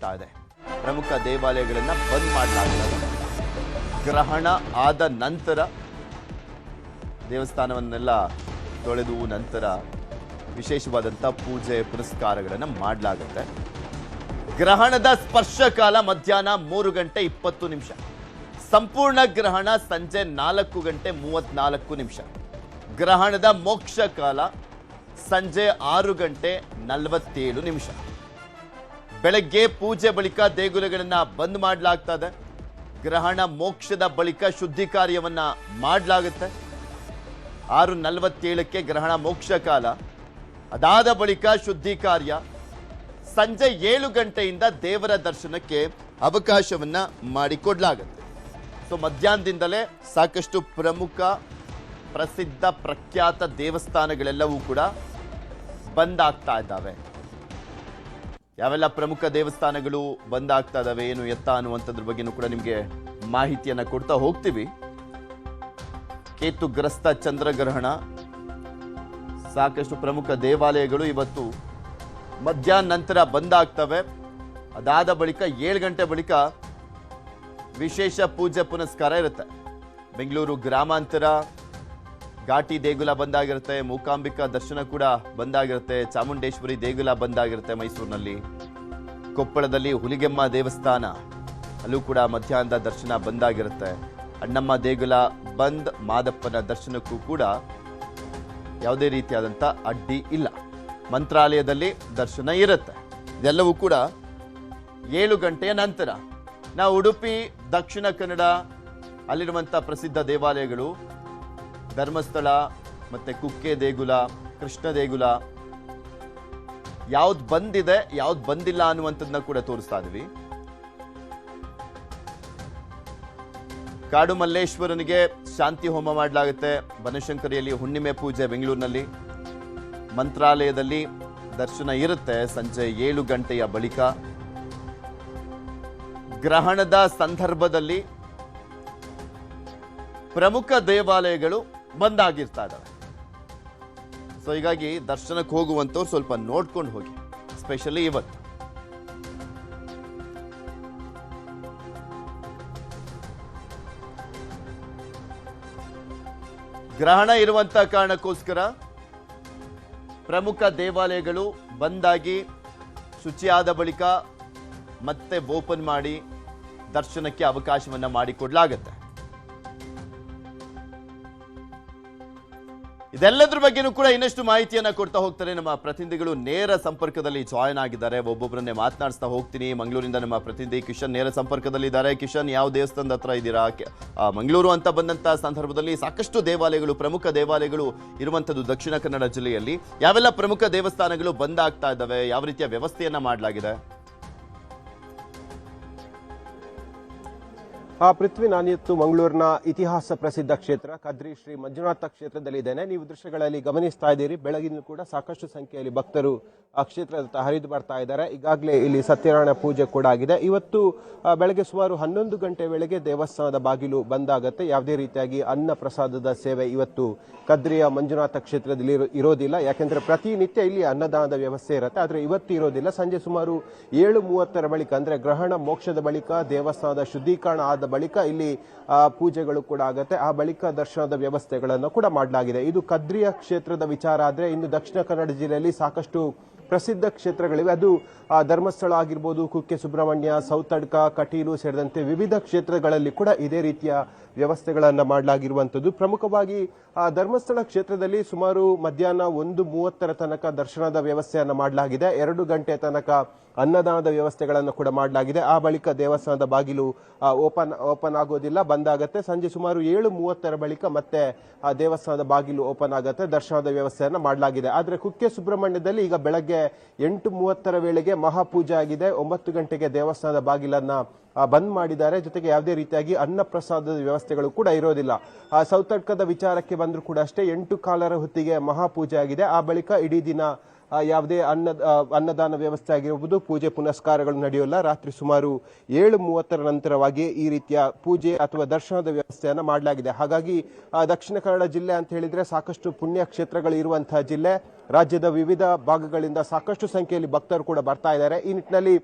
ಆಗ್ತಾ ಇದೆ. ಪ್ರಮುಖ ದೇವಾಲಯಗಳನ್ನು ಬಂದ್ ಮಾಡಲಾಗಿದೆ. ಗ್ರಹಣ ಆದ ನಂತರ ದೇವಸ್ಥಾನವನ್ನೆಲ್ಲ ತೊಳೆದು ನಂತರ ವಿಶೇಷವಾದಂಥ ಪೂಜೆ ಪುರಸ್ಕಾರಗಳನ್ನು ಮಾಡಲಾಗುತ್ತೆ. ಗ್ರಹಣದ ಸ್ಪರ್ಶ ಕಾಲ ಮಧ್ಯಾಹ್ನ 3:20. ಸಂಪೂರ್ಣ ಗ್ರಹಣ ಸಂಜೆ 4:34. ಗ್ರಹಣದ ಮೋಕ್ಷ ಕಾಲ ಸಂಜೆ 6:47. ಬೆಳಗ್ಗೆ ಪೂಜೆ ಬಳಿಕ ದೇಗುಲಗಳನ್ನು ಬಂದ್ ಮಾಡಲಾಗ್ತದೆ. ಗ್ರಹಣ ಮೋಕ್ಷದ ಬಳಿಕ ಶುದ್ಧಿ ಕಾರ್ಯವನ್ನ ಮಾಡಲಾಗುತ್ತೆ. 6:47ಕ್ಕೆ ಗ್ರಹಣ ಮೋಕ್ಷ ಕಾಲ. ಅದಾದ ಬಳಿಕ ಶುದ್ಧಿ ಕಾರ್ಯ. ಸಂಜೆ 7 ಗಂಟೆಯಿಂದ ದೇವರ ದರ್ಶನಕ್ಕೆ ಅವಕಾಶವನ್ನ ಮಾಡಿಕೊಡ್ಲಾಗುತ್ತೆ. ಸೊ ಮಧ್ಯಾಹ್ನದಿಂದಲೇ ಸಾಕಷ್ಟು ಪ್ರಮುಖ ಪ್ರಸಿದ್ಧ ಪ್ರಖ್ಯಾತ ದೇವಸ್ಥಾನಗಳೆಲ್ಲವೂ ಕೂಡ ಬಂದ್ ಆಗ್ತಾ ಇದ್ದಾವೆ. ಯಾವೆಲ್ಲ ಪ್ರಮುಖ ದೇವಸ್ಥಾನಗಳು ಬಂದ್ ಆಗ್ತಾ ಇದ್ದಾವೆ, ಏನು ಎತ್ತ ಅನ್ನುವಂಥದ್ರ ಬಗ್ಗೆನೂ ಕೂಡ ನಿಮಗೆ ಮಾಹಿತಿಯನ್ನ ಕೊಡ್ತಾ ಹೋಗ್ತೀವಿ. ಕೇತುಗ್ರಸ್ತ ಚಂದ್ರಗ್ರಹಣ, ಸಾಕಷ್ಟು ಪ್ರಮುಖ ದೇವಾಲಯಗಳು ಇವತ್ತು ಮಧ್ಯಾಹ್ನ ನಂತರ ಬಂದ್ ಆಗ್ತವೆ. ಅದಾದ ಬಳಿಕ 7 ಗಂಟೆ ಬಳಿಕ ವಿಶೇಷ ಪೂಜೆ ಪುನಸ್ಕಾರ ಇರುತ್ತೆ. ಬೆಂಗಳೂರು ಗ್ರಾಮಾಂತರ ಘಾಟಿ ದೇಗುಲ ಬಂದಾಗಿರುತ್ತೆ. ಮೂಕಾಂಬಿಕಾ ದರ್ಶನ ಕೂಡ ಬಂದಾಗಿರುತ್ತೆ. ಚಾಮುಂಡೇಶ್ವರಿ ದೇಗುಲ ಬಂದಾಗಿರುತ್ತೆ ಮೈಸೂರಿನಲ್ಲಿ. ಕೊಪ್ಪಳದಲ್ಲಿ ಹುಲಿಗೆಮ್ಮ ದೇವಸ್ಥಾನ, ಅಲ್ಲೂ ಕೂಡ ಮಧ್ಯಾಹ್ನದ ದರ್ಶನ ಬಂದಾಗಿರುತ್ತೆ. ಅಣ್ಣಮ್ಮ ದೇಗುಲ ಬಂದ್. ಮಾದಪ್ಪನ ದರ್ಶನಕ್ಕೂ ಕೂಡ ಯಾವುದೇ ರೀತಿಯಾದಂಥ ಅಡ್ಡಿ ಇಲ್ಲ. ಮಂತ್ರಾಲಯದಲ್ಲಿ ದರ್ಶನ ಇರುತ್ತೆ. ಇದೆಲ್ಲವೂ ಕೂಡ 7 ಗಂಟೆಯ ನಂತರ. ನಾವು ಉಡುಪಿ, ದಕ್ಷಿಣ ಕನ್ನಡ ಅಲ್ಲಿರುವಂಥ ಪ್ರಸಿದ್ಧ ದೇವಾಲಯಗಳು ಧರ್ಮಸ್ಥಳ ಮತ್ತೆ ಕುಕ್ಕೆ ದೇಗುಲ, ಕೃಷ್ಣ ದೇಗುಲ ಯಾವ್ದು ಬಂದಿದೆ ಯಾವ್ದು ಬಂದಿಲ್ಲ ಅನ್ನುವಂಥದ್ದನ್ನ ಕೂಡ ತೋರಿಸ್ತಾ ಇದೀವಿ. ಕಾಡು ಮಲ್ಲೇಶ್ವರನಿಗೆ ಶಾಂತಿ ಹೋಮ ಮಾಡಲಾಗುತ್ತೆ. ಬನಶಂಕರಿಯಲ್ಲಿ ಹುಣ್ಣಿಮೆ ಪೂಜೆ ಬೆಂಗಳೂರಿನಲ್ಲಿ. ಮಂತ್ರಾಲಯದಲ್ಲಿ ದರ್ಶನ ಇರುತ್ತೆ ಸಂಜೆ 7 ಗಂಟೆಯ ಬಳಿಕ. ಗ್ರಹಣದ ಸಂದರ್ಭದಲ್ಲಿ ಪ್ರಮುಖ ದೇವಾಲಯಗಳು ಬಂದಾಗಿರ್ತಾ ಇದ್ದಾವೆ. ಸೊ ಹೀಗಾಗಿ ದರ್ಶನಕ್ಕೆ ಹೋಗುವಂಥವ್ರು ಸ್ವಲ್ಪ ನೋಡ್ಕೊಂಡು ಹೋಗಿ, ಸ್ಪೆಷಲಿ ಇವತ್ತು. ಗ್ರಹಣ ಇರುವಂತ ಕಾರಣಕ್ಕೋಸ್ಕರ ಪ್ರಮುಖ ದೇವಾಲಯಗಳು ಬಂದಾಗಿ ಶುಚಿಯಾದ ಬಳಿಕ ಮತ್ತೆ ಓಪನ್ ಮಾಡಿ ದರ್ಶನಕ್ಕೆ ಅವಕಾಶವನ್ನ ಮಾಡಿಕೊಡ್ಲಾಗತ್ತೆ. ಇದೆಲ್ಲದ್ರ ಬಗ್ಗೆನೂ ಕೂಡ ಇನ್ನಷ್ಟು ಮಾಹಿತಿಯನ್ನ ಕೊಡ್ತಾ ಹೋಗ್ತಾರೆ ನಮ್ಮ ಪ್ರತಿನಿಧಿಗಳು. ನೇರ ಸಂಪರ್ಕದಲ್ಲಿ ಜಾಯ್ನ್ ಆಗಿದ್ದಾರೆ. ಒಬ್ಬೊಬ್ಬರನ್ನೇ ಮಾತನಾಡಿಸ್ತಾ ಹೋಗ್ತೀನಿ. ಮಂಗಳೂರಿಂದ ನಮ್ಮ ಪ್ರತಿನಿಧಿ ಕಿಶನ್ ನೇರ ಸಂಪರ್ಕದಲ್ಲಿದ್ದಾರೆ. ಕಿಶನ್, ಯಾವ ದೇವಸ್ಥಾನದ ಹತ್ರ ಇದ್ದೀರಾ? ಮಂಗಳೂರು ಅಂತ ಬಂದಂತ ಸಂದರ್ಭದಲ್ಲಿ ಸಾಕಷ್ಟು ದೇವಾಲಯಗಳು, ಪ್ರಮುಖ ದೇವಾಲಯಗಳು ಇರುವಂತದ್ದು ದಕ್ಷಿಣ ಕನ್ನಡ ಜಿಲ್ಲೆಯಲ್ಲಿ. ಯಾವೆಲ್ಲ ಪ್ರಮುಖ ದೇವಸ್ಥಾನಗಳು ಬಂದ್ ಆಗ್ತಾ ಇದ್ದಾವೆ? ಯಾವ ರೀತಿಯ ವ್ಯವಸ್ಥೆಯನ್ನ ಮಾಡಲಾಗಿದೆ? ಪೃಥ್ವಿ, ನಾನಿತ್ತು ಮಂಗಳೂರಿನ ಇತಿಹಾಸ ಪ್ರಸಿದ್ಧ ಕ್ಷೇತ್ರ ಕದ್ರಿ ಶ್ರೀ ಮಂಜುನಾಥ ಕ್ಷೇತ್ರದಲ್ಲಿದ್ದೇನೆ. ನೀವು ದೃಶ್ಯಗಳಲ್ಲಿ ಗಮನಿಸ್ತಾ ಇದ್ದೀರಿ, ಬೆಳಗಿನ ಕೂಡ ಸಾಕಷ್ಟು ಸಂಖ್ಯೆಯಲ್ಲಿ ಭಕ್ತರು ಆ ಕ್ಷೇತ್ರದ ಹರಿದು ಬರ್ತಾ ಇದ್ದಾರೆ. ಈಗಾಗಲೇ ಇಲ್ಲಿ ಸತ್ಯನಾರಾಯಣ ಪೂಜೆ ಕೂಡ ಆಗಿದೆ. ಇವತ್ತು ಬೆಳಗ್ಗೆ ಸುಮಾರು 11 ಗಂಟೆ ವೇಳೆಗೆ ದೇವಸ್ಥಾನದ ಬಾಗಿಲು ಬಂದಾಗತ್ತೆ. ಯಾವುದೇ ರೀತಿಯಾಗಿ ಅನ್ನ ಪ್ರಸಾದದ ಸೇವೆ ಇವತ್ತು ಕದ್ರಿಯ ಮಂಜುನಾಥ ಕ್ಷೇತ್ರದಲ್ಲಿ ಇರೋದಿಲ್ಲ. ಯಾಕೆಂದ್ರೆ ಪ್ರತಿನಿತ್ಯ ಇಲ್ಲಿ ಅನ್ನದಾನದ ವ್ಯವಸ್ಥೆ ಇರುತ್ತೆ, ಆದರೆ ಇವತ್ತು ಇರೋದಿಲ್ಲ. ಸಂಜೆ ಸುಮಾರು 7:30 ಬಳಿಕ, ಅಂದ್ರೆ ಗ್ರಹಣ ಮೋಕ್ಷದ ಬಳಿಕ ದೇವಸ್ಥಾನದ ಶುದ್ಧೀಕರಣ ಆದ ಬಳಿಕ ಇಲ್ಲಿ ಪೂಜೆಗಳು ಕೂಡ ಆಗುತ್ತೆ. ಆ ಬಳಿಕ ದರ್ಶನದ ವ್ಯವಸ್ಥೆಗಳನ್ನು ಕೂಡ ಮಾಡಲಾಗಿದೆ. ಇದು ಕದ್ರಿಯ ಕ್ಷೇತ್ರದ ವಿಚಾರ. ಆದ್ರೆ ಇನ್ನು ದಕ್ಷಿಣ ಕನ್ನಡ ಜಿಲ್ಲೆಯಲ್ಲಿ ಸಾಕಷ್ಟು ಪ್ರಸಿದ್ಧ ಕ್ಷೇತ್ರಗಳಿವೆ. ಅದು ಧರ್ಮಸ್ಥಳ ಆಗಿರ್ಬೋದು, ಕುಕ್ಕೆ ಸುಬ್ರಹ್ಮಣ್ಯ, ಸೌತಡ್ಕ, ಕಟೀಲು ಸೇರಿದಂತೆ ವಿವಿಧ ಕ್ಷೇತ್ರಗಳಲ್ಲಿ ಕೂಡ ಇದೇ ರೀತಿಯ ವ್ಯವಸ್ಥೆಗಳನ್ನು ಮಾಡಲಾಗಿರುವಂಥದ್ದು. ಪ್ರಮುಖವಾಗಿ ಧರ್ಮಸ್ಥಳ ಕ್ಷೇತ್ರದಲ್ಲಿ ಸುಮಾರು ಮಧ್ಯಾಹ್ನ 1:30 ತನಕ ದರ್ಶನದ ವ್ಯವಸ್ಥೆಯನ್ನು ಮಾಡಲಾಗಿದೆ. 2 ಗಂಟೆ ತನಕ ಅನ್ನದಾನದ ವ್ಯವಸ್ಥೆಗಳನ್ನು ಕೂಡ ಮಾಡಲಾಗಿದೆ. ಆ ಬಳಿಕ ದೇವಸ್ಥಾನದ ಬಾಗಿಲು ಓಪನ್ ಆಗೋದಿಲ್ಲ, ಬಂದಾಗತ್ತೆ. ಸಂಜೆ ಸುಮಾರು 7:30 ಬಳಿಕ ಮತ್ತೆ ದೇವಸ್ಥಾನದ ಬಾಗಿಲು ಓಪನ್ ಆಗುತ್ತೆ. ದರ್ಶನದ ವ್ಯವಸ್ಥೆಯನ್ನು ಮಾಡಲಾಗಿದೆ. ಆದರೆ ಕುಕ್ಕೆ ಸುಬ್ರಹ್ಮಣ್ಯದಲ್ಲಿ ಈಗ ಬೆಳಗ್ಗೆ 8:30 ವೇಳೆಗೆ ಮಹಾಪೂಜೆ ಆಗಿದೆ. 9 ಗಂಟೆಗೆ ದೇವಸ್ಥಾನದ ಬಾಗಿಲನ್ನ ಬಂದ್ ಮಾಡಿದ್ದಾರೆ. ಜೊತೆಗೆ ಯಾವುದೇ ರೀತಿಯಾಗಿ ಅನ್ನ ಪ್ರಸಾದದ ವ್ಯವಸ್ಥೆಗಳು ಕೂಡ ಇರೋದಿಲ್ಲ. ಸೌತಡ್ಕದ ವಿಚಾರಕ್ಕೆ ಬಂದರೂ ಕೂಡ ಅಷ್ಟೇ 8:15 ಹೊತ್ತಿಗೆ ಮಹಾಪೂಜೆ ಆಗಿದೆ. ಆ ಬಳಿಕ ಇಡೀ ದಿನ ಯಾವುದೇ ಅನ್ನದಾನ ವ್ಯವಸ್ಥೆ ಆಗಿರಬಹುದು, ಪೂಜೆ ಪುನಸ್ಕಾರಗಳು ನಡೆಯೋಲ್ಲ. ರಾತ್ರಿ ಸುಮಾರು 7:30 ನಂತರವಾಗಿ ಈ ರೀತಿಯ ಪೂಜೆ ಅಥವಾ ದರ್ಶನದ ವ್ಯವಸ್ಥೆಯನ್ನು ಮಾಡಲಾಗಿದೆ. ಹಾಗಾಗಿ ದಕ್ಷಿಣ ಕನ್ನಡ ಜಿಲ್ಲೆ ಅಂತ ಹೇಳಿದ್ರೆ ಸಾಕಷ್ಟು ಪುಣ್ಯ ಕ್ಷೇತ್ರಗಳು ಇರುವಂತಹ ಜಿಲ್ಲೆ. ರಾಜ್ಯದ ವಿವಿಧ ಭಾಗಗಳಿಂದ ಸಾಕಷ್ಟು ಸಂಖ್ಯೆಯಲ್ಲಿ ಭಕ್ತರು ಕೂಡ ಬರ್ತಾ ಇದ್ದಾರೆ. ಈ ನಿಟ್ಟಿನಲ್ಲಿ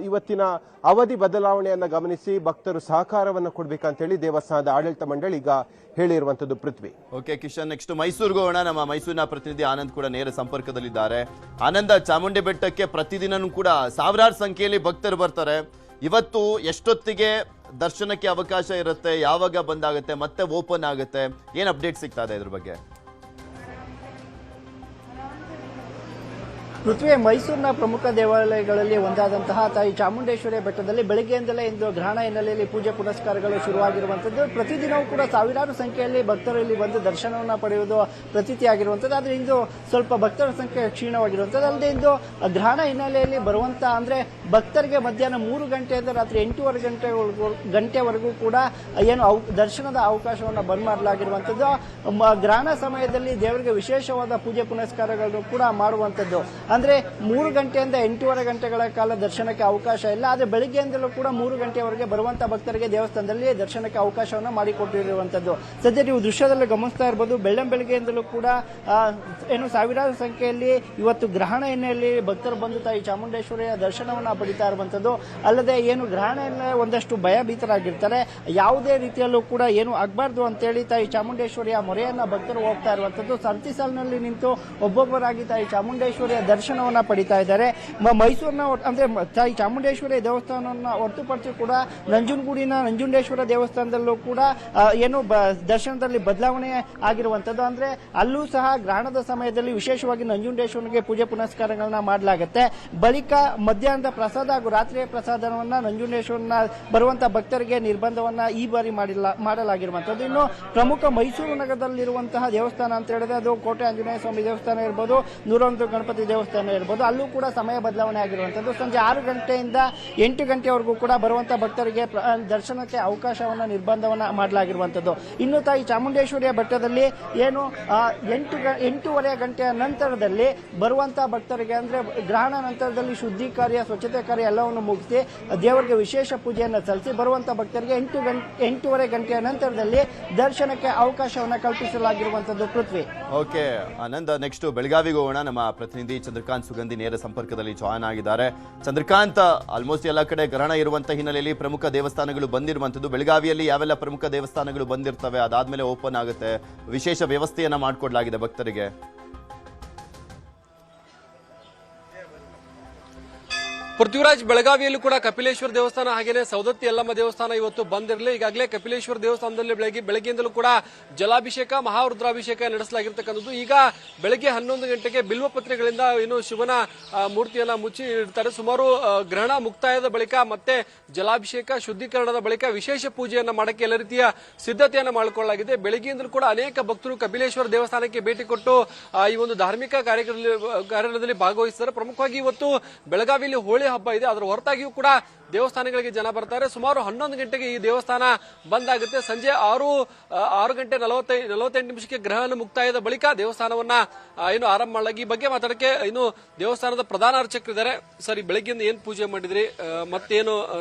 ಇವತ್ತಿನ ಅವಧಿ ಬದಲಾವಣೆಯನ್ನ ಗಮನಿಸಿ ಭಕ್ತರು ಸಹಕಾರವನ್ನು ಕೊಡ್ಬೇಕಂತೇಳಿ ದೇವಸ್ಥಾನದ ಆಡಳಿತ ಮಂಡಳಿ ಈಗ ಹೇಳಿರುವಂತದ್ದು. ಪೃಥ್ವಿ. ಓಕೆ ಕಿಶನ್, ನೆಕ್ಸ್ಟ್ ಮೈಸೂರಿಗೆ ಹೋಗೋಣ. ನಮ್ಮ ಮೈಸೂರಿನ ಪ್ರತಿನಿಧಿ ಆನಂದ್ ಕೂಡ ನೇರ ಸಂಪರ್ಕದಲ್ಲಿದ್ದಾರೆ. ಆನಂದ, ಚಾಮುಂಡಿ ಬೆಟ್ಟಕ್ಕೆ ಪ್ರತಿದಿನನೂ ಕೂಡ ಸಾವಿರಾರು ಸಂಖ್ಯೆಯಲ್ಲಿ ಭಕ್ತರು ಬರ್ತಾರೆ. ಇವತ್ತು ಎಷ್ಟೊತ್ತಿಗೆ ದರ್ಶನಕ್ಕೆ ಅವಕಾಶ ಇರುತ್ತೆ, ಯಾವಾಗ ಬಂದಾಗುತ್ತೆ, ಮತ್ತೆ ಓಪನ್ ಆಗುತ್ತೆ, ಏನ್ ಅಪ್ಡೇಟ್ ಸಿಗ್ತಾ ಇದೆ ಇದ್ರ ಬಗ್ಗೆ? ಪೃಥ್ವಿ, ಮೈಸೂರಿನ ಪ್ರಮುಖ ದೇವಾಲಯಗಳಲ್ಲಿ ಒಂದಾದಂತಹ ತಾಯಿ ಚಾಮುಂಡೇಶ್ವರಿ ಬೆಟ್ಟದಲ್ಲಿ ಬೆಳಗ್ಗೆಯಿಂದಲೇ ಇಂದು ಗ್ರಹಣ ಹಿನ್ನೆಲೆಯಲ್ಲಿ ಪೂಜೆ ಪುನಸ್ಕಾರಗಳು ಶುರುವಾಗಿರುವಂತದ್ದು. ಪ್ರತಿದಿನವೂ ಕೂಡ ಸಾವಿರಾರು ಸಂಖ್ಯೆಯಲ್ಲಿ ಭಕ್ತರು ಇಲ್ಲಿ ಬಂದು ದರ್ಶನವನ್ನು ಪಡೆಯುವುದು ಪ್ರತೀತಿಯಾಗಿರುವಂತದ್ದು. ಆದರೆ ಇಂದು ಸ್ವಲ್ಪ ಭಕ್ತರ ಸಂಖ್ಯೆ ಕ್ಷೀಣವಾಗಿರುವಂತದ್ದು. ಅಲ್ಲದೆ ಇಂದು ಗ್ರಹಣ ಹಿನ್ನೆಲೆಯಲ್ಲಿ ಬರುವಂತಹ ಅಂದ್ರೆ ಭಕ್ತರಿಗೆ ಮಧ್ಯಾಹ್ನ 3 ಗಂಟೆಯಿಂದ ರಾತ್ರಿ 8:15 ಗಂಟೆವರೆಗೂ ಕೂಡ ಏನು ದರ್ಶನದ ಅವಕಾಶವನ್ನು ಬಂದ್ ಮಾಡಲಾಗಿರುವಂತದ್ದು. ಗ್ರಹಣ ಸಮಯದಲ್ಲಿ ದೇವರಿಗೆ ವಿಶೇಷವಾದ ಪೂಜೆ ಪುನಸ್ಕಾರಗಳನ್ನು ಕೂಡ ಮಾಡುವಂತದ್ದು. ಅಂದ್ರೆ 3 ಗಂಟೆಯಿಂದ 8:15 ಗಂಟೆಗಳ ಕಾಲ ದರ್ಶನಕ್ಕೆ ಅವಕಾಶ ಇಲ್ಲ. ಆದರೆ ಬೆಳಿಗ್ಗೆಯಿಂದಲೂ ಕೂಡ 3 ಗಂಟೆವರೆಗೆ ಬರುವಂತಹ ಭಕ್ತರಿಗೆ ದೇವಸ್ಥಾನದಲ್ಲಿ ದರ್ಶನಕ್ಕೆ ಅವಕಾಶವನ್ನು ಮಾಡಿಕೊಟ್ಟಿರುವಂತದ್ದು. ಸದ್ಯ ನೀವು ದೃಶ್ಯದಲ್ಲಿ ಗಮನಿಸ್ತಾ ಇರಬಹುದು, ಬೆಳಗ್ಗೆಯಿಂದಲೂ ಕೂಡ ಏನು ಸಾವಿರಾರು ಸಂಖ್ಯೆಯಲ್ಲಿ ಇವತ್ತು ಗ್ರಹಣ ಹಿನ್ನೆಲೆಯಲ್ಲಿ ಭಕ್ತರು ಬಂದು ತಾಯಿ ಚಾಮುಂಡೇಶ್ವರಿಯ ದರ್ಶನವನ್ನ ಪಡಿತಾ ಇರುವಂತದ್ದು. ಅಲ್ಲದೆ ಏನು ಗ್ರಹಣ ಹಿನ್ನೆಲೆ ಒಂದಷ್ಟು ಭಯಭೀತರಾಗಿರ್ತಾರೆ, ಯಾವುದೇ ರೀತಿಯಲ್ಲೂ ಕೂಡ ಏನು ಆಗಬಾರ್ದು ಅಂತೇಳಿ ತಾಯಿ ಚಾಮುಂಡೇಶ್ವರಿಯ ಮೊರೆಯನ್ನ ಭಕ್ತರು ಹೋಗ್ತಾ ಇರುವಂತದ್ದು. ಸರತಿ ಸಾಲಿನಲ್ಲಿ ನಿಂತು ಒಬ್ಬೊಬ್ಬರಾಗಿ ತಾಯಿ ಚಾಮುಂಡೇಶ್ವರಿಯ ದರ್ಶನವನ್ನ ಪಡಿತಾ ಇದ್ದಾರೆ. ಮೈಸೂರಿನ ಅಂದ್ರೆ ತಾಯಿ ಚಾಮುಂಡೇಶ್ವರಿ ದೇವಸ್ಥಾನವನ್ನ ಹೊರತುಪಡಿಸಿ ಕೂಡ ನಂಜನಗೂಡಿನ ನಂಜುಂಡೇಶ್ವರ ದೇವಸ್ಥಾನದಲ್ಲೂ ಕೂಡ ಏನು ದರ್ಶನದಲ್ಲಿ ಬದಲಾವಣೆ ಆಗಿರುವಂತದ್ದು. ಅಂದ್ರೆ ಅಲ್ಲೂ ಸಹ ಗ್ರಹಣದ ಸಮಯದಲ್ಲಿ ವಿಶೇಷವಾಗಿ ನಂಜುಂಡೇಶ್ವರನಿಗೆ ಪೂಜೆ ಪುನಸ್ಕಾರಗಳನ್ನ ಮಾಡಲಾಗುತ್ತೆ. ಬಳಿಕ ಮಧ್ಯಾಹ್ನದ ಪ್ರಸಾದ ಹಾಗೂ ರಾತ್ರಿಯ ಪ್ರಸಾದವನ್ನ ನಂಜುಂಡೇಶ್ವರನ ಬರುವಂತಹ ಭಕ್ತರಿಗೆ ನಿರ್ಬಂಧವನ್ನ ಈ ಬಾರಿ ಮಾಡಲಾಗಿರುವಂತದ್ದು. ಇನ್ನು ಪ್ರಮುಖ ಮೈಸೂರು ನಗರದಲ್ಲಿರುವಂತಹ ದೇವಸ್ಥಾನ ಅಂತ ಹೇಳಿದ್ರೆ ಅದು ಕೋಟೆ ಆಂಜನೇಯ ಸ್ವಾಮಿ ದೇವಸ್ಥಾನ ಇರಬಹುದು, 101 ಗಣಪತಿ ದೇವಸ್ಥಾನ ಇರಬಹುದು, ಅಲ್ಲೂ ಕೂಡ ಸಮಯ ಬದಲಾವಣೆ ಆಗಿರುವಂತದ್ದು. ಸಂಜೆ 6 ಗಂಟೆಯಿಂದ 8 ಗಂಟೆವರೆಗೂ ಕೂಡ ಬರುವಂತಹ ಭಕ್ತರಿಗೆ ದರ್ಶನಕ್ಕೆ ಅವಕಾಶವನ್ನ ನಿರ್ಬಂಧವನ್ನ ಮಾಡಲಾಗಿರುವಂತದ್ದು. ಇನ್ನು ತಾಯಿ ಚಾಮುಂಡೇಶ್ವರಿಯ ಬೆಟ್ಟದಲ್ಲಿ ಏನು 8:30 ಗಂಟೆಯ ನಂತರದಲ್ಲಿ ಬರುವಂತಹ ಭಕ್ತರಿಗೆ ಅಂದ್ರೆ ಗ್ರಹಣ ನಂತರದಲ್ಲಿ ಶುದ್ಧಿ ಕಾರ್ಯ, ಸ್ವಚ್ಛತೆ ಕಾರ್ಯ ಎಲ್ಲವನ್ನು ಮುಗಿಸಿ ದೇವರಿಗೆ ವಿಶೇಷ ಪೂಜೆಯನ್ನು ಸಲ್ಲಿಸಿ ಬರುವಂತಹ ಭಕ್ತರಿಗೆ 8:30 ಗಂಟೆಯ ನಂತರದಲ್ಲಿ ದರ್ಶನಕ್ಕೆ ಅವಕಾಶವನ್ನ ಕಲ್ಪಿಸಲಾಗಿರುವಂತದ್ದು. ಪೃಥ್ವಿ. ಓಕೆ ಆನಂದ್, ನೆಕ್ಸ್ಟ್ ಬೆಳಗಾವಿಗೆ ಹೋಗೋಣ. ನಮ್ಮ ಪ್ರತಿನಿಧಿ ಚಂದ್ರಕಾಂತ್ ಸುಗಂಧಿ ನೇರ ಸಂಪರ್ಕದಲ್ಲಿ ಜಾಯ್ನ್ ಆಗಿದ್ದಾರೆ. ಚಂದ್ರಕಾಂತ್, ಆಲ್ಮೋಸ್ಟ್ ಎಲ್ಲ ಕಡೆ ಗ್ರಹಣ ಇರುವಂತಹ ಹಿನ್ನೆಲೆಯಲ್ಲಿ ಪ್ರಮುಖ ದೇವಸ್ಥಾನಗಳು ಬಂದಿರುವಂತದ್ದು. ಬೆಳಗಾವಿಯಲ್ಲಿ ಯಾವೆಲ್ಲ ಪ್ರಮುಖ ದೇವಸ್ಥಾನಗಳು ಬಂದಿರ್ತವೆ, ಅದಾದ್ಮೇಲೆ ಓಪನ್ ಆಗುತ್ತೆ, ವಿಶೇಷ ವ್ಯವಸ್ಥೆಯನ್ನ ಮಾಡಿಕೊಡ್ಲಾಗಿದೆ ಭಕ್ತರಿಗೆ? ಪೃಥ್ವಿರಾಜ್, ಬೆಳಗಾವಿಯಲ್ಲೂ ಕೂಡ ಕಪಿಲೇಶ್ವರ ದೇವಸ್ಥಾನ ಹಾಗೇನೆ ಸೌದತ್ತಿ ಯಲ್ಲಮ್ಮ ದೇವಸ್ಥಾನ ಇವತ್ತು ಬಂದಿರಲಿ. ಈಗಾಗಲೇ ಕಪಿಲೇಶ್ವರ ದೇವಸ್ಥಾನದಲ್ಲಿ ಬೆಳಗ್ಗೆಯಿಂದಲೂ ಕೂಡ ಜಲಾಭಿಷೇಕ, ಮಹಾರುದ್ರಾಭಿಷೇಕ ನಡೆಸಲಾಗಿರ್ತಕ್ಕಂಥದ್ದು. ಈಗ ಬೆಳಗ್ಗೆ 11 ಗಂಟೆಗೆ ಬಿಲ್ವಪತ್ರೆಗಳಿಂದ ಏನು ಶಿವನ ಮೂರ್ತಿಯನ್ನ ಮುಚ್ಚಿ ಇಡ್ತಾರೆ. ಸುಮಾರು ಗ್ರಹಣ ಮುಕ್ತಾಯದ ಬಳಿಕ ಮತ್ತೆ ಜಲಾಭಿಷೇಕ, ಶುದ್ಧೀಕರಣದ ಬಳಿಕ ವಿಶೇಷ ಪೂಜೆಯನ್ನ ಮಾಡಕ್ಕೆ ಎಲ್ಲ ರೀತಿಯ ಸಿದ್ಧತೆಯನ್ನ ಮಾಡಿಕೊಳ್ಳಲಾಗಿದೆ. ಬೆಳಗ್ಗೆಯಿಂದಲೂ ಕೂಡ ಅನೇಕ ಭಕ್ತರು ಕಪಿಲೇಶ್ವರ ದೇವಸ್ಥಾನಕ್ಕೆ ಭೇಟಿ ಕೊಟ್ಟು ಈ ಒಂದು ಧಾರ್ಮಿಕ ಕಾರ್ಯಕ್ರಮದಲ್ಲಿ ಭಾಗವಹಿಸಿದ್ದಾರೆ. ಪ್ರಮುಖವಾಗಿ ಇವತ್ತು ಬೆಳಗಾವಿಯಲ್ಲಿ ಹೋಳಿ ಹಬ್ಬ ಇದೆ, ಅದರ ಹೊರತಾಗಿಯೂ ಕೂಡ ದೇವಸ್ಥಾನಗಳಿಗೆ ಜನ ಬರ್ತಾರೆ. ಸುಮಾರು 11 ಗಂಟೆಗೆ ಈ ದೇವಸ್ಥಾನ ಬಂದಾಗುತ್ತೆ. ಸಂಜೆ 6 ಗಂಟೆ 48 ನಿಮಿಷಕ್ಕೆ ಗ್ರಹಣ ಮುಕ್ತಾಯದ ಬಳಿಕ ದೇವಸ್ಥಾನವನ್ನ ಏನು ಆರಂಭ ಮಾಡಲಾಗಿ. ಈ ಬಗ್ಗೆ ಮಾತಾಡಕ್ಕೆ ಇನ್ನು ದೇವಸ್ಥಾನದ ಪ್ರಧಾನ ಅರ್ಚಕರಿದ್ದಾರೆ. ಸರಿ, ಬೆಳಗ್ಗೆಯಿಂದ ಏನ್ ಪೂಜೆ ಮಾಡಿದ್ರಿ, ಮತ್ತೇನು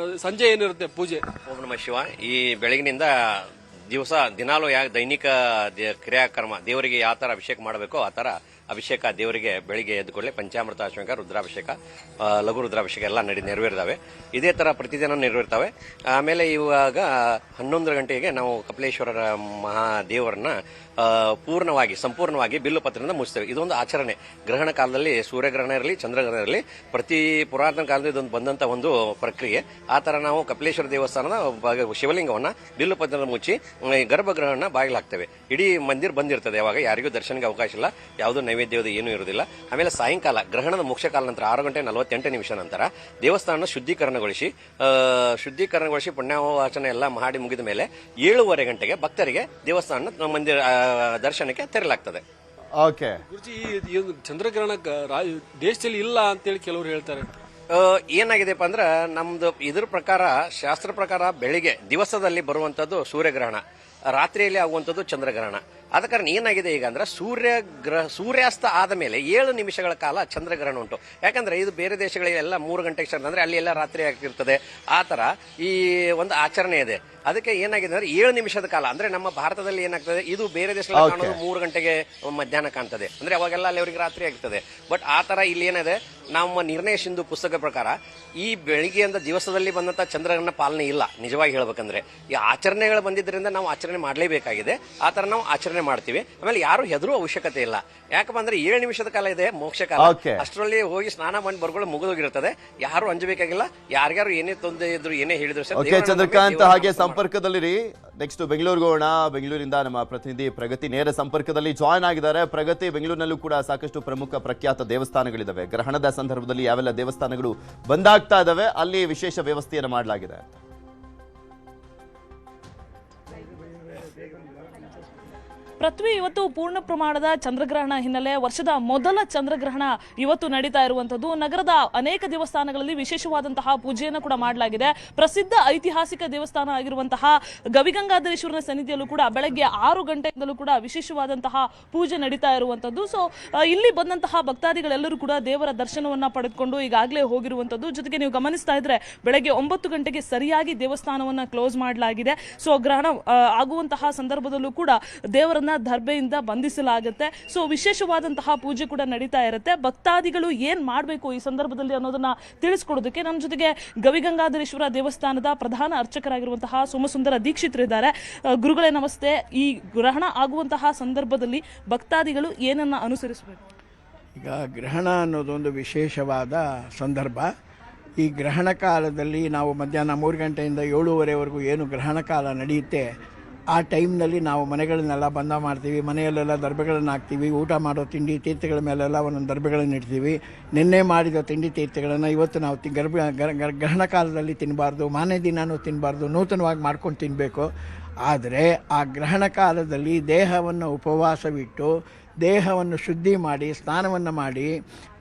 ಸಂಜೆ ಏನಿರುತ್ತೆ ಪೂಜೆ? ಓಂ ನಮಃ ಶಿವ. ಈ ಬೆಳಗಿನಿಂದ ದಿನಾಲೂ ದೈನಿಕ ಕ್ರಿಯಾಕರ್ಮ ದೇವರಿಗೆ ಯಾವ ತರ ಅಭಿಷೇಕ ಮಾಡಬೇಕೋ ಆ ತರ ಅಭಿಷೇಕ ದೇವರಿಗೆ ಬೆಳಿಗ್ಗೆ ಎದ್ದುಕೊಳ್ಳೆ ಪಂಚಾಮೃತ ಅಭಿಷೇಕ, ರುದ್ರಾಭಿಷೇಕ, ಲಘು ರುದ್ರಾಭಿಷೇಕ ಎಲ್ಲ ನೆರವೇರಿದಾವೆ. ಇದೇ ತರ ಪ್ರತಿದಿನ ನೆರವೇರ್ತವೆ. ಆಮೇಲೆ ಇವಾಗ 11 ಗಂಟೆಗೆ ನಾವು ಕಪಿಲೇಶ್ವರರ ಮಹಾದೇವರನ್ನ ಸಂಪೂರ್ಣವಾಗಿ ಬಿಲ್ಲು ಪತ್ರದಿಂದ ಮುಗಿಸ್ತೇವೆ. ಇದೊಂದು ಆಚರಣೆ. ಗ್ರಹಣ ಕಾಲದಲ್ಲಿ ಸೂರ್ಯಗ್ರಹಣ ಇರಲಿ, ಚಂದ್ರಗ್ರಹಣ ಇರಲಿ, ಪ್ರತಿ ಪುರಾತನ ಕಾಲದಲ್ಲಿ ಇದೊಂದು ಬಂದಂತ ಒಂದು ಪ್ರಕ್ರಿಯೆ. ಆ ತರ ನಾವು ಕಪಿಲೇಶ್ವರ ದೇವಸ್ಥಾನದ ಶಿವಲಿಂಗವನ್ನ ಬಿಲ್ಲು ಪತ್ರದಿಂದ ಮುಚ್ಚಿ ಗರ್ಭಗೃಹನ ಬಾಗಿಲಾಗ್ತೇವೆ. ಇಡೀ ಮಂದಿರ ಬಂದಿರ್ತದೆ. ಯಾವಾಗ ಯಾರಿಗೂ ದರ್ಶನಕ್ಕೆ ಅವಕಾಶ ಇಲ್ಲ, ಯಾವುದೋ ನೈವೇದ್ಯದ ಏನೂ ಇರುವುದಿಲ್ಲ. ಆಮೇಲೆ ಸಾಯಂಕಾಲ ಗ್ರಹಣದ ಮುಖ್ಯ ಕಾಲ ನಂತರ 6 ಗಂಟೆ 48 ನಿಮಿಷ ನಂತರ ದೇವಸ್ಥಾನ ಶುದ್ಧೀಕರಣಗೊಳಿಸಿ ಪುಣ್ಯವಾಚನ ಎಲ್ಲ ಮಾಡಿ ಮುಗಿದ ಮೇಲೆ 7:15 ಗಂಟೆಗೆ ಭಕ್ತರಿಗೆ ದೇವಸ್ಥಾನ ಮಂದಿರ ದರ್ಶನಕ್ಕೆ ತೆರಲಾಗ್ತದೆ. ಓಕೆ ಗುರುಜಿ, ಈ ಚಂದ್ರಗ್ರಹಣ ದೇಶದಲ್ಲಿ ಇಲ್ಲ ಅಂತೇಳಿ ಕೆಲವರು ಹೇಳ್ತಾರೆ. ಏನಾಗಿದೆಪ್ಪ ಅಂದ್ರೆ ನಮ್ದು ಇದ್ರ ಪ್ರಕಾರ, ಶಾಸ್ತ್ರ ಪ್ರಕಾರ ಬೆಳಿಗ್ಗೆ ದಿವಸದಲ್ಲಿ ಬರುವಂತದ್ದು ಸೂರ್ಯಗ್ರಹಣ, ರಾತ್ರಿಯಲ್ಲಿ ಆಗುವಂತದ್ದು ಚಂದ್ರಗ್ರಹಣ. ಆದ ಕಾರಣ ಏನಾಗಿದೆ ಈಗ ಅಂದ್ರೆ ಸೂರ್ಯಾಸ್ತ ಆದ ಮೇಲೆ 7 ನಿಮಿಷಗಳ ಕಾಲ ಚಂದ್ರಗ್ರಹಣ ಉಂಟು. ಯಾಕಂದ್ರೆ ಇದು ಬೇರೆ ದೇಶಗಳಿಗೆಲ್ಲ 3 ಗಂಟೆಗೆ ಅಂದ್ರೆ ಅಲ್ಲಿ ಎಲ್ಲ ರಾತ್ರಿ ಆಗಿರ್ತದೆ. ಆ ತರ ಈ ಒಂದು ಆಚರಣೆ ಇದೆ. ಅದಕ್ಕೆ ಏನಾಗಿದೆ ಅಂದ್ರೆ 7 ನಿಮಿಷದ ಕಾಲ ಅಂದ್ರೆ ನಮ್ಮ ಭಾರತದಲ್ಲಿ ಏನಾಗ್ತದೆ, ಇದು ಬೇರೆ ದೇಶದಲ್ಲಿ ಕಾಣೋದು 3 ಗಂಟೆಗೆ ಮಧ್ಯಾಹ್ನ ಕಾಣ್ತದೆ, ಅಂದ್ರೆ ಅವಾಗೆಲ್ಲ ಅಲ್ಲಿ ಅವರಿಗೆ ರಾತ್ರಿ ಆಗ್ತದೆ. ಬಟ್ ಆ ತರ ಇಲ್ಲಿ ಏನಿದೆ, ನಮ್ಮ ನಿರ್ಣಯ ಸಿಂಧು ಪುಸ್ತಕ ಪ್ರಕಾರ ಈ ಬೆಳಿಗ್ಗೆಯಿಂದ ದಿವಸದಲ್ಲಿ ಬಂದಂತ ಚಂದ್ರಗ್ರಹಣ ಪಾಲನೆ ಇಲ್ಲ. ನಿಜವಾಗಿ ಹೇಳ್ಬೇಕಂದ್ರೆ ಈ ಆಚರಣೆಗಳು ಬಂದಿದ್ದರಿಂದ ನಾವು ಆಚರಣೆ ಮಾಡಲೇಬೇಕಾಗಿದೆ. ಆ ತರ ನಾವು ಆಚರಣೆ ಮಾಡ್ತೀವಿ. ಆಮೇಲೆ ಯಾರು ಹೆದರುವ ಅವಶ್ಯಕತೆ ಇಲ್ಲ. ಯಾಕಪ್ಪ ಅಂದ್ರೆ 7 ನಿಮಿಷದ ಕಾಲ ಇದೆ, ಮೋಕ್ಷ ಕಾಲ. ಅಷ್ಟರಲ್ಲಿ ಹೋಗಿ ಸ್ನಾನ ಮಾಡಿ ಬರ್ಕೊಳ್ಳೋ ಮುಗಿದೋಗಿರ್ತದೆ. ಯಾರು ಅಂಜಬೇಕಾಗಿಲ್ಲ. ಯಾರ್ಯಾರು ಏನೇ ತೊಂದರೆ ಇದ್ರು, ಏನೇ ಹೇಳಿದ್ರು ಸರ್. ಚಂದ್ರಕಾಂತ್ ಹಾಗೆ ಸಂಪರ್ಕದಲ್ಲಿರಿ. ನೆಕ್ಸ್ಟ್ ಬೆಂಗಳೂರಿಗೆ ಹೋಗೋಣ. ಬೆಂಗಳೂರಿಂದ ನಮ್ಮ ಪ್ರತಿನಿಧಿ ಪ್ರಗತಿ ನೇರ ಸಂಪರ್ಕದಲ್ಲಿ ಜಾಯ್ನ್ ಆಗಿದ್ದಾರೆ. ಪ್ರಗತಿ, ಬೆಂಗಳೂರಿನಲ್ಲೂ ಕೂಡ ಸಾಕಷ್ಟು ಪ್ರಮುಖ ಪ್ರಖ್ಯಾತ ದೇವಸ್ಥಾನಗಳಿದಾವೆ. ಗ್ರಹಣದ ಸಂದರ್ಭದಲ್ಲಿ ಯಾವೆಲ್ಲ ದೇವಸ್ಥಾನಗಳು ಬಂದಾಗ್ತಾ ಇದಾವೆ, ಅಲ್ಲಿ ವಿಶೇಷ ವ್ಯವಸ್ಥೆಯನ್ನು ಮಾಡಲಾಗಿದೆ. ಪೃಥ್ವಿ, ಇವತ್ತು ಪೂರ್ಣ ಪ್ರಮಾಣದ ಚಂದ್ರಗ್ರಹಣ ಹಿನ್ನೆಲೆ ವರ್ಷದ ಮೊದಲ ಚಂದ್ರಗ್ರಹಣ ಇವತ್ತು ನಡೀತಾ ಇರುವಂತದ್ದು. ನಗರದ ಅನೇಕ ದೇವಸ್ಥಾನಗಳಲ್ಲಿ ವಿಶೇಷವಾದಂತಹ ಪೂಜೆಯನ್ನು ಕೂಡ ಮಾಡಲಾಗಿದೆ. ಪ್ರಸಿದ್ಧ ಐತಿಹಾಸಿಕ ದೇವಸ್ಥಾನ ಆಗಿರುವಂತಹ ಗವಿಗಂಗಾಧರೇಶ್ವರನ ಸನ್ನಿಧಿಯಲ್ಲೂ ಕೂಡ ಬೆಳಗ್ಗೆ 6 ಗಂಟೆಯಿಂದಲೂ ಕೂಡ ವಿಶೇಷವಾದಂತಹ ಪೂಜೆ ನಡೀತಾ ಇರುವಂತದ್ದು. ಸೊ ಇಲ್ಲಿ ಬಂದಂತಹ ಭಕ್ತಾದಿಗಳೆಲ್ಲರೂ ಕೂಡ ದೇವರ ದರ್ಶನವನ್ನ ಪಡೆದುಕೊಂಡು ಈಗಾಗಲೇ ಹೋಗಿರುವಂತದ್ದು. ಜೊತೆಗೆ ನೀವು ಗಮನಿಸ್ತಾ ಇದ್ರೆ ಬೆಳಗ್ಗೆ 9 ಗಂಟೆಗೆ ಸರಿಯಾಗಿ ದೇವಸ್ಥಾನವನ್ನ ಕ್ಲೋಸ್ ಮಾಡಲಾಗಿದೆ. ಸೊ ಗ್ರಹಣ ಆಗುವಂತಹ ಸಂದರ್ಭದಲ್ಲೂ ಕೂಡ ದೇವರನ್ನ ದರ್ಬೆಯಿಂದ ಬಂಧಿಸಲಾಗುತ್ತೆ. ಸೊ ವಿಶೇಷವಾದಂತಹ ಪೂಜೆ ಕೂಡ ನಡೀತಾ ಇರುತ್ತೆ. ಭಕ್ತಾದಿಗಳು ಏನ್ ಮಾಡಬೇಕು ಈ ಸಂದರ್ಭದಲ್ಲಿ ಅನ್ನೋದನ್ನ ತಿಳಿಸ್ಕೊಡೋದಕ್ಕೆ ನಮ್ಮ ಜೊತೆಗೆ ಗವಿಗಂಗಾಧರೇಶ್ವರ ದೇವಸ್ಥಾನದ ಪ್ರಧಾನ ಅರ್ಚಕರಾಗಿರುವಂತಹ ಸೋಮಸುಂದರ ದೀಕ್ಷಿತರಿದ್ದಾರೆ. ಗುರುಗಳೇ ನಮಸ್ತೆ. ಈ ಗ್ರಹಣ ಆಗುವಂತಹ ಸಂದರ್ಭದಲ್ಲಿ ಭಕ್ತಾದಿಗಳು ಏನನ್ನ ಅನುಸರಿಸಬೇಕು? ಈಗ ಗ್ರಹಣ ಅನ್ನೋದೊಂದು ವಿಶೇಷವಾದ ಸಂದರ್ಭ. ಈ ಗ್ರಹಣ ಕಾಲದಲ್ಲಿ ನಾವು ಮಧ್ಯಾಹ್ನ 3 ಗಂಟೆಯಿಂದ 7:30ವರೆಗೂ ಏನು ಗ್ರಹಣ ಕಾಲ ನಡೆಯುತ್ತೆ, ಆ ಟೈಮ್ನಲ್ಲಿ ನಾವು ಮನೆಗಳನ್ನೆಲ್ಲ ಬಂದ ಮಾಡ್ತೀವಿ. ಮನೆಯಲ್ಲೆಲ್ಲ ದರ್ಬೆಗಳನ್ನು ಹಾಕ್ತೀವಿ. ಊಟ ಮಾಡೋ ತಿಂಡಿ ತೀರ್ಥಗಳ ಮೇಲೆಲ್ಲ ಒಂದೊಂದು ದರ್ಬೆಗಳನ್ನು ಇಡ್ತೀವಿ. ನಿನ್ನೆ ಮಾಡಿದ ತಿಂಡಿ ತೀರ್ಥಗಳನ್ನು ಇವತ್ತು ನಾವು ಗ್ರಹಣ ಕಾಲದಲ್ಲಿ ತಿನ್ನಬಾರ್ದು, ಮಾರನೇ ದಿನವೂ ತಿನ್ನಬಾರ್ದು, ನೂತನವಾಗಿ ಮಾಡ್ಕೊಂಡು ತಿನ್ನಬೇಕು. ಆದರೆ ಆ ಗ್ರಹಣ ಕಾಲದಲ್ಲಿ ದೇಹವನ್ನು ಉಪವಾಸವಿಟ್ಟು ದೇಹವನ್ನು ಶುದ್ಧಿ ಮಾಡಿ ಸ್ನಾನವನ್ನು ಮಾಡಿ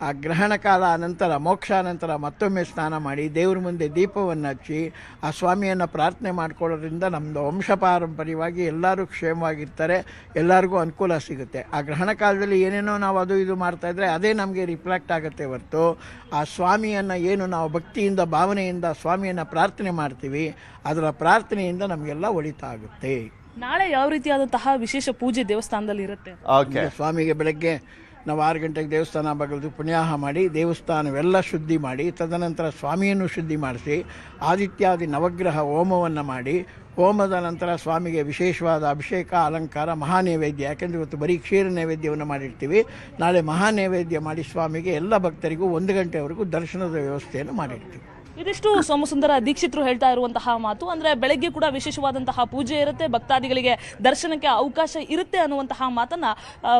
ಆ ಗ್ರಹಣ ಕಾಲ ಅನಂತರ ಮೋಕ್ಷಾನಂತರ ಮತ್ತೊಮ್ಮೆ ಸ್ನಾನ ಮಾಡಿ ದೇವ್ರ ಮುಂದೆ ದೀಪವನ್ನು ಹಚ್ಚಿ ಆ ಸ್ವಾಮಿಯನ್ನು ಪ್ರಾರ್ಥನೆ ಮಾಡ್ಕೊಳ್ಳೋದ್ರಿಂದ ನಮ್ಮದು ವಂಶ ಪಾರಂಪರ್ಯವಾಗಿ ಎಲ್ಲರೂ ಕ್ಷೇಮವಾಗಿರ್ತಾರೆ, ಎಲ್ಲರಿಗೂ ಅನುಕೂಲ ಸಿಗುತ್ತೆ. ಆ ಗ್ರಹಣ ಕಾಲದಲ್ಲಿ ಏನೇನೋ ನಾವು ಅದು ಇದು ಮಾಡ್ತಾಯಿದ್ರೆ ಅದೇ ನಮಗೆ ರಿಫ್ಲೆಕ್ಟ್ ಆಗುತ್ತೆ ಹೊರತು ಆ ಸ್ವಾಮಿಯನ್ನು ಏನು ನಾವು ಭಕ್ತಿಯಿಂದ ಭಾವನೆಯಿಂದ ಸ್ವಾಮಿಯನ್ನು ಪ್ರಾರ್ಥನೆ ಮಾಡ್ತೀವಿ, ಅದರ ಪ್ರಾರ್ಥನೆಯಿಂದ ನಮಗೆಲ್ಲ ಒಳಿತಾ ಆಗುತ್ತೆ. ನಾಳೆ ಯಾವ ರೀತಿಯಾದಂತಹ ವಿಶೇಷ ಪೂಜೆ ದೇವಸ್ಥಾನದಲ್ಲಿ ಇರುತ್ತೆ? ಸ್ವಾಮಿಗೆ ಬೆಳಗ್ಗೆ ನಾವು 6 ಗಂಟೆಗೆ ದೇವಸ್ಥಾನ ಬಗೆದು ಪುಣ್ಯಾಹ ಮಾಡಿ ದೇವಸ್ಥಾನವೆಲ್ಲ ಶುದ್ಧಿ ಮಾಡಿ ತದನಂತರ ಸ್ವಾಮಿಯನ್ನು ಶುದ್ಧಿ ಮಾಡಿಸಿ ಆದಿತ್ಯಾದಿ ನವಗ್ರಹ ಹೋಮವನ್ನು ಮಾಡಿ ಹೋಮದ ನಂತರ ಸ್ವಾಮಿಗೆ ವಿಶೇಷವಾದ ಅಭಿಷೇಕ ಅಲಂಕಾರ ಮಹಾನೈವೇದ್ಯ, ಯಾಕೆಂದರೆ ಇವತ್ತು ಬರೀ ಕ್ಷೀರ ನೈವೇದ್ಯವನ್ನು ಮಾಡಿರ್ತೀವಿ. ನಾಳೆ ಮಹಾನೈವೇದ್ಯ ಮಾಡಿ ಸ್ವಾಮಿಗೆ ಎಲ್ಲ ಭಕ್ತರಿಗೂ 1 ಗಂಟೆವರೆಗೂ ದರ್ಶನದ ವ್ಯವಸ್ಥೆಯನ್ನು ಮಾಡಿರ್ತೀವಿ. ಇದಿಷ್ಟು ಸೋಮಸುಂದರ ದೀಕ್ಷಿತರು ಹೇಳ್ತಾ ಇರುವಂತಹ ಮಾತು. ಅಂದ್ರೆ ಬೆಳಗ್ಗೆ ಕೂಡ ವಿಶೇಷವಾದಂತಹ ಪೂಜೆ ಇರುತ್ತೆ, ಭಕ್ತಾದಿಗಳಿಗೆ ದರ್ಶನಕ್ಕೆ ಅವಕಾಶ ಇರುತ್ತೆ ಅನ್ನುವಂತಹ ಮಾತನ್ನ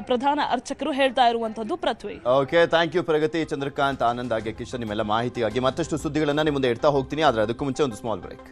ಪ್ರಧಾನ ಅರ್ಚಕರು ಹೇಳ್ತಾ ಇರುವಂತದ್ದು. ಪೃಥ್ವಿ, ಓಕೆ, ಥ್ಯಾಂಕ್ ಯು ಪ್ರಗತಿ. ಚಂದ್ರಕಾಂತ್, ಆನಂದ್ ಹಾಗೆ ಕಿಶನ್, ನಿಮ್ಮೆಲ್ಲ ಮಾಹಿತಿಗಾಗಿ ಮತ್ತಷ್ಟು ಸುದ್ದಿಗಳನ್ನ ನಿಮ್ಮ ಮುಂದೆ ಇಡ್ತಾ ಹೋಗ್ತೀನಿ. ಆದ್ರೆ ಅದಕ್ಕೂ ಮುಂಚೆ ಒಂದು ಸ್ಮಾಲ್ ಬ್ರೇಕ್.